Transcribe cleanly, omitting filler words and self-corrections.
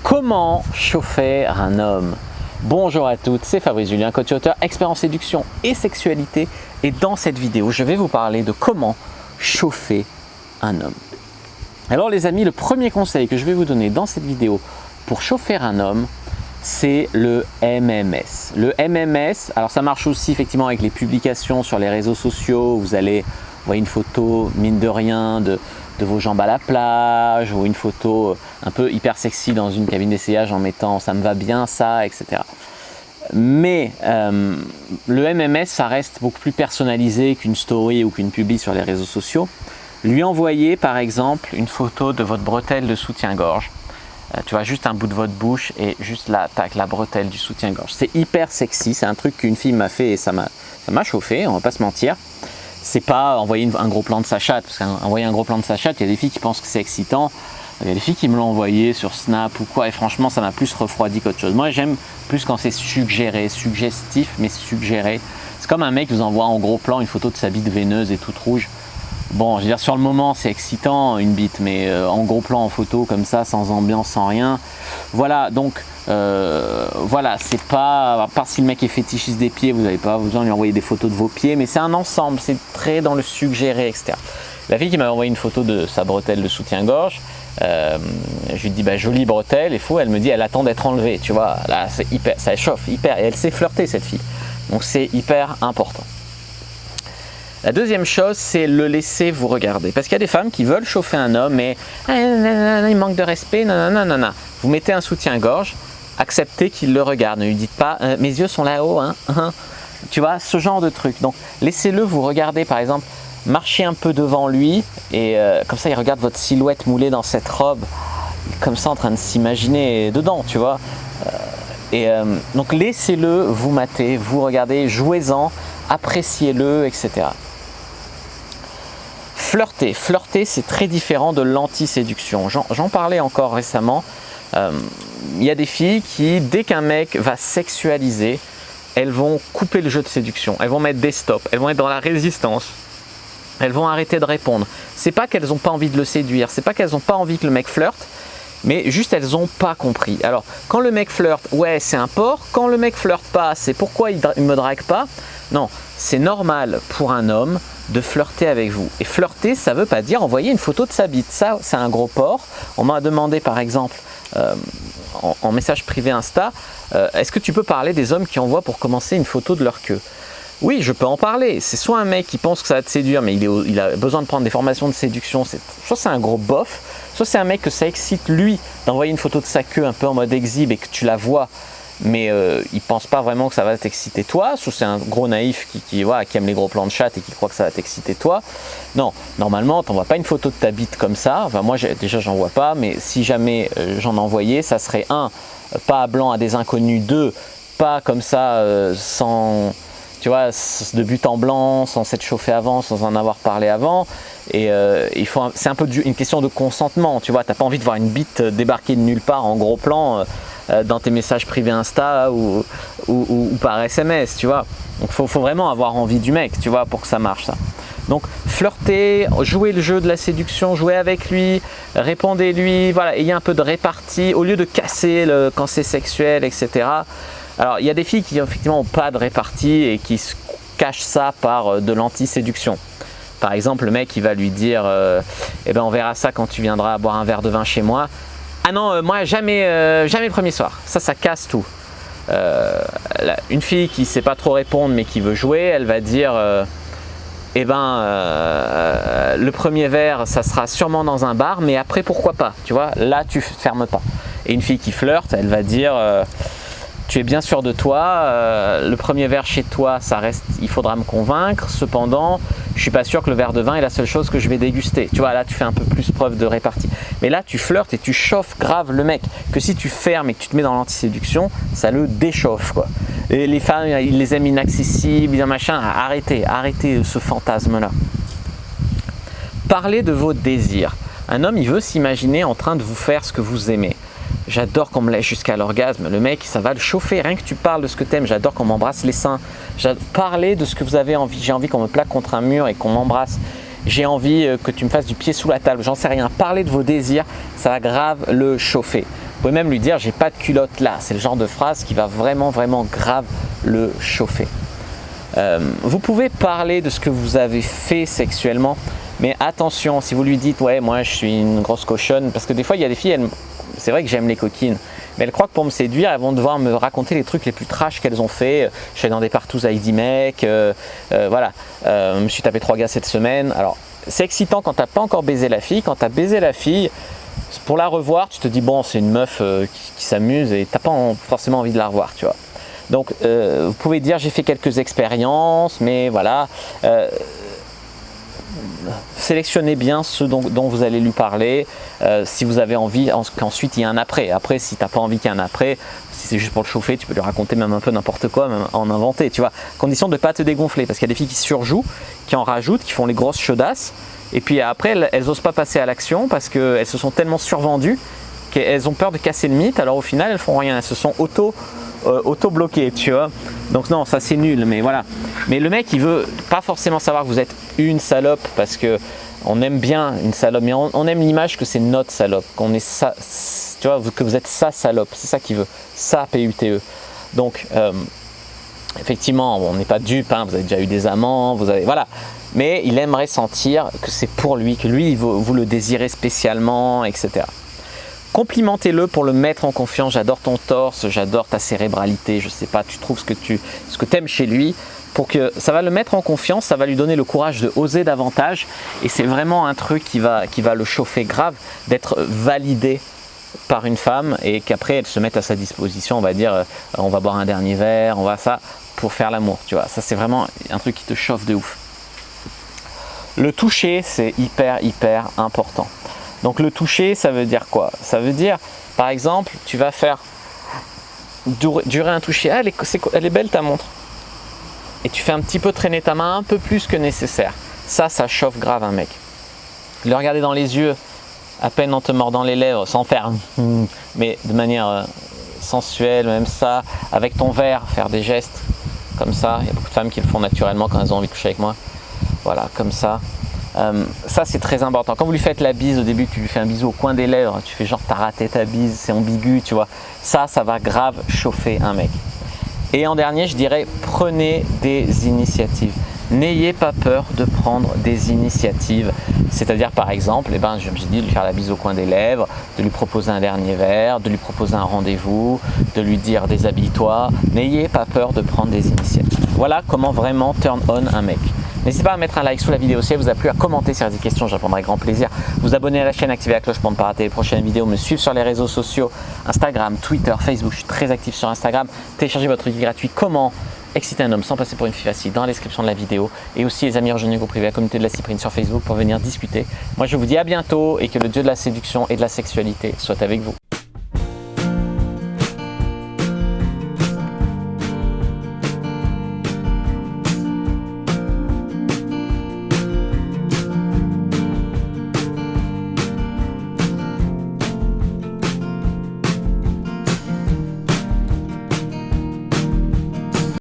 Comment chauffer un homme? Bonjour à toutes, c'est Fabrice Julien, coach auteur, expert en séduction et sexualité. Et dans cette vidéo, je vais vous parler de comment chauffer un homme. Alors les amis, le premier conseil que je vais vous donner dans cette vidéo pour chauffer un homme, c'est le MMS. Le MMS, alors ça marche aussi effectivement avec les publications sur les réseaux sociaux. Vous voyez une photo, mine de rien, de vos jambes à la plage, ou une photo un peu hyper sexy dans une cabine d'essayage en mettant « ça me va bien ça », etc. Mais le MMS, ça reste beaucoup plus personnalisé qu'une story ou qu'une publi sur les réseaux sociaux. Lui envoyer par exemple une photo de votre bretelle de soutien-gorge. Tu vois, juste un bout de votre bouche et juste là, tac, la bretelle du soutien-gorge. C'est hyper sexy, c'est un truc qu'une fille m'a fait et ça m'a chauffé, on va pas se mentir. C'est pas envoyer un gros plan de sa chatte, parce qu'envoyer un gros plan de sa chatte, il y a des filles qui pensent que c'est excitant. Il y a des filles qui me l'ont envoyé sur Snap ou quoi, et franchement, ça m'a plus refroidi qu'autre chose. Moi, j'aime plus quand c'est suggéré, suggestif, mais suggéré. C'est comme un mec qui vous envoie en gros plan une photo de sa bite veineuse et toute rouge. Bon, je veux dire, sur le moment, c'est excitant, une bite, mais en gros plan, en photo, comme ça, sans ambiance, sans rien. Voilà, donc, voilà, c'est pas, à part si le mec est fétichiste des pieds, vous n'avez pas besoin de lui envoyer des photos de vos pieds, mais c'est un ensemble, c'est très dans le suggéré, etc. La fille qui m'a envoyé une photo de sa bretelle de soutien-gorge, je lui dis, bah, jolie bretelle, et elle me dit, elle attend d'être enlevée, tu vois, là, c'est hyper, ça chauffe, hyper, et elle sait flirter, cette fille. Donc, c'est hyper important. La deuxième chose, c'est le laisser vous regarder. Parce qu'il y a des femmes qui veulent chauffer un homme, mais il manque de respect, nanana. Vous mettez un soutien-gorge, acceptez qu'il le regarde. Ne lui dites pas mes yeux sont là-haut, hein. Tu vois, ce genre de truc. Donc, laissez-le vous regarder, par exemple, marchez un peu devant lui, et comme ça, il regarde votre silhouette moulée dans cette robe, comme ça, en train de s'imaginer dedans, tu vois. Donc, laissez-le vous mater, vous regarder, jouez-en, appréciez-le, etc. Flirter, c'est très différent de l'anti-séduction. J'en parlais encore récemment. Il y a des filles qui, dès qu'un mec va sexualiser, elles vont couper le jeu de séduction. Elles vont mettre des stops, elles vont être dans la résistance. Elles vont arrêter de répondre. C'est pas qu'elles n'ont pas envie de le séduire, c'est pas qu'elles n'ont pas envie que le mec flirte, mais juste elles n'ont pas compris. Alors, quand le mec flirte, ouais, c'est un porc. Quand le mec flirte pas, c'est pourquoi il me drague pas. Non, c'est normal pour un homme de flirter avec vous. Et flirter, ça veut pas dire envoyer une photo de sa bite. Ça, c'est un gros porc. On m'a demandé par exemple en message privé Insta, est-ce que tu peux parler des hommes qui envoient pour commencer une photo de leur queue? Oui, je peux en parler. C'est soit un mec qui pense que ça va te séduire, mais il a besoin de prendre des formations de séduction. Soit c'est un gros bof, soit c'est un mec que ça excite lui d'envoyer une photo de sa queue un peu en mode exhibe et que tu la vois, mais il pense pas vraiment que ça va t'exciter toi. Soit c'est un gros naïf qui aime les gros plans de chatte et qui croit que ça va t'exciter toi. Non, normalement, tu n'envoies pas une photo de ta bite comme ça. Enfin, moi, déjà, j'en vois pas, mais si jamais j'en envoyais, ça serait 1, pas à blanc à des inconnus, 2, pas comme ça sans... Tu vois, de but en blanc, sans s'être chauffé avant, sans en avoir parlé avant. Et c'est un peu une question de consentement. Tu vois, tu n'as pas envie de voir une bite débarquer de nulle part en gros plan dans tes messages privés Insta ou par SMS, tu vois. Donc, faut vraiment avoir envie du mec, tu vois, pour que ça marche, ça. Donc, flirter, jouer le jeu de la séduction, jouer avec lui, répondez-lui, voilà, ayez un peu de répartie, au lieu de casser quand c'est sexuel, etc. Alors, il y a des filles qui effectivement n'ont pas de répartie et qui se cachent ça par de l'anti-séduction. Par exemple, le mec il va lui dire eh ben on verra ça quand tu viendras boire un verre de vin chez moi. Ah non, moi jamais le premier soir. Ça casse tout. Une fille qui ne sait pas trop répondre mais qui veut jouer, elle va dire eh ben le premier verre ça sera sûrement dans un bar, mais après pourquoi pas, tu vois, là tu fermes pas. Et une fille qui flirte, elle va dire tu es bien sûr de toi, le premier verre chez toi, ça reste, il faudra me convaincre. Cependant, je suis pas sûr que le verre de vin est la seule chose que je vais déguster. Tu vois, là, tu fais un peu plus preuve de répartie. Mais là, tu flirtes et tu chauffes grave le mec. Que si tu fermes et que tu te mets dans l'antiséduction, ça le déchauffe, quoi. Et les femmes, ils les aiment inaccessibles, machin. Arrêtez ce fantasme-là. Parlez de vos désirs. Un homme, il veut s'imaginer en train de vous faire ce que vous aimez. J'adore qu'on me lèche jusqu'à l'orgasme. Le mec, ça va le chauffer. Rien que tu parles de ce que tu aimes. J'adore qu'on m'embrasse les seins. Parlez de ce que vous avez envie. J'ai envie qu'on me plaque contre un mur et qu'on m'embrasse. J'ai envie que tu me fasses du pied sous la table. J'en sais rien. Parlez de vos désirs. Ça va grave le chauffer. pouvez même lui dire j'ai pas de culotte là. C'est le genre de phrase qui va vraiment grave le chauffer. Vous pouvez parler de ce que vous avez fait sexuellement, mais attention, si vous lui dites ouais moi je suis une grosse cochonne, parce que des fois il y a des filles, c'est vrai que j'aime les coquines, mais elles croient que pour me séduire elles vont devoir me raconter les trucs les plus trash qu'elles ont fait. Je suis allé dans des partous avec 10 mecs, voilà, je me suis tapé 3 gars cette semaine. Alors c'est excitant quand t'as pas encore baisé la fille. Quand t'as baisé la fille, pour la revoir tu te dis bon c'est une meuf qui s'amuse et t'as pas forcément envie de la revoir, tu vois. Donc vous pouvez dire j'ai fait quelques expériences, mais voilà, sélectionnez bien ceux dont vous allez lui parler, si vous avez envie qu'ensuite il y ait un après. Après, si tu n'as pas envie qu'il y ait un après, si c'est juste pour le chauffer, tu peux lui raconter même un peu n'importe quoi, même en inventer, tu vois. Condition de ne pas te dégonfler, parce qu'il y a des filles qui surjouent, qui en rajoutent, qui font les grosses chaudasses, et puis après elles n'osent pas passer à l'action parce qu'elles se sont tellement survendues qu'elles ont peur de casser le mythe. Alors au final elles font rien, elles se sont auto-bloquées, tu vois. Donc non, ça c'est nul, mais voilà. Mais le mec il veut pas forcément savoir que vous êtes une salope, parce que on aime bien une salope, mais on aime l'image que c'est notre salope, qu'on est ça, tu vois, que vous êtes sa salope, c'est ça qu'il veut, sa PUTE. Donc effectivement on n'est pas dupe, hein, vous avez déjà eu des amants, vous avez, voilà, mais il aimerait sentir que c'est pour lui, que lui vous le désirez spécialement, etc. Complimentez-le pour le mettre en confiance. J'adore ton torse, j'adore ta cérébralité, je sais pas, tu trouves ce que tu aimes chez lui, pour que ça va le mettre en confiance, ça va lui donner le courage de oser davantage, et c'est vraiment un truc qui va le chauffer grave, d'être validé par une femme, et qu'après elle se mette à sa disposition, on va dire on va boire un dernier verre, on va ça pour faire l'amour, tu vois. Ça c'est vraiment un truc qui te chauffe de ouf. Le toucher, c'est hyper important. Donc le toucher, ça veut dire quoi? Ça veut dire, par exemple, tu vas faire durer un toucher. Ah, elle est belle ta montre. Et tu fais un petit peu traîner ta main un peu plus que nécessaire. Ça chauffe grave un mec. Le regarder dans les yeux, à peine en te mordant les lèvres, sans faire mais de manière sensuelle, même ça, avec ton verre, faire des gestes comme ça. Il y a beaucoup de femmes qui le font naturellement quand elles ont envie de coucher avec moi. Voilà, comme ça. Ça c'est très important. Quand vous lui faites la bise au début, tu lui fais un bisou au coin des lèvres, tu fais genre t'as raté ta bise, c'est ambigu, tu vois. Ça va grave chauffer un mec. Et en dernier, je dirais prenez des initiatives. N'ayez pas peur de prendre des initiatives. C'est-à-dire par exemple, j'ai dit de lui faire la bise au coin des lèvres, de lui proposer un dernier verre, de lui proposer un rendez-vous, de lui dire déshabille-toi. N'ayez pas peur de prendre des initiatives. Voilà comment vraiment turn on un mec. N'hésitez pas à mettre un like sous la vidéo si elle vous a plu, à commenter si vous avez des questions, je répondrai avec grand plaisir. Vous abonner à la chaîne, activer la cloche pour ne pas rater les prochaines vidéos, me suivre sur les réseaux sociaux, Instagram, Twitter, Facebook, je suis très actif sur Instagram. Téléchargez votre guide gratuit Comment exciter un homme sans passer pour une fille facile dans la description de la vidéo, et aussi les amis rejoignez groupe privé, la communauté de la Cyprine sur Facebook pour venir discuter. Moi je vous dis à bientôt et que le dieu de la séduction et de la sexualité soit avec vous.